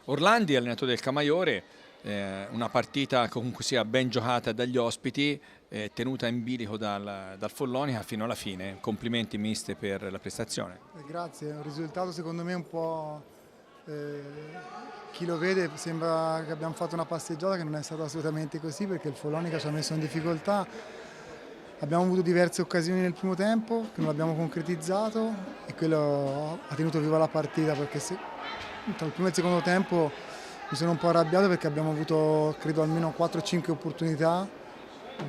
Orlandi, allenatore del Camaiore, una partita comunque sia ben giocata dagli ospiti, tenuta in bilico dal Follonica fino alla fine. Complimenti mister per la prestazione. Grazie, è un risultato secondo me un po', chi lo vede sembra che abbiamo fatto una passeggiata, che non è stato assolutamente così, perché il Follonica ci ha messo in difficoltà. Abbiamo avuto diverse occasioni nel primo tempo che non abbiamo concretizzato e quello ha tenuto viva la partita, perché tra il primo e il secondo tempo mi sono un po' arrabbiato perché abbiamo avuto credo almeno 4-5 opportunità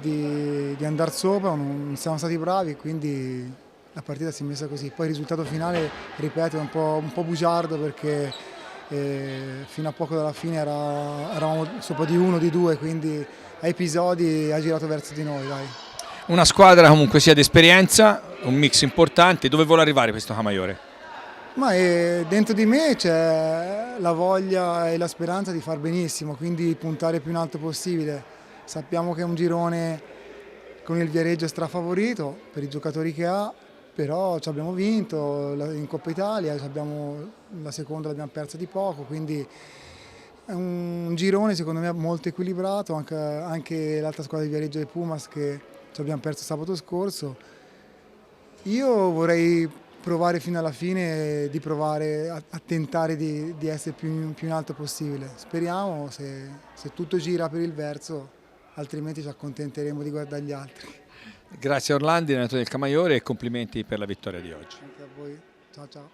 di andare sopra, non siamo stati bravi, quindi la partita si è messa così. Poi il risultato finale, ripeto, è un po' bugiardo, perché fino a poco dalla fine eravamo sopra di uno, di due, quindi a episodi ha girato verso di noi. Dai. Una squadra comunque sia di esperienza, un mix importante. Dove vuole arrivare questo Camaiore? Ma dentro di me c'è la voglia e la speranza di far benissimo, quindi puntare più in alto possibile. Sappiamo che è un girone con il Viareggio strafavorito per i giocatori che ha, però ci abbiamo vinto in Coppa Italia, la seconda l'abbiamo persa di poco, quindi è un girone secondo me molto equilibrato, anche l'altra squadra di Viareggio e Pumas che ci abbiamo perso sabato scorso. Io vorrei provare fino alla fine, di provare a tentare di essere più in alto possibile. Speriamo, se tutto gira per il verso, altrimenti ci accontenteremo di guardare gli altri. Grazie a Orlandi, allenatore del Camaiore, e complimenti per la vittoria di oggi. Anche a voi, ciao ciao.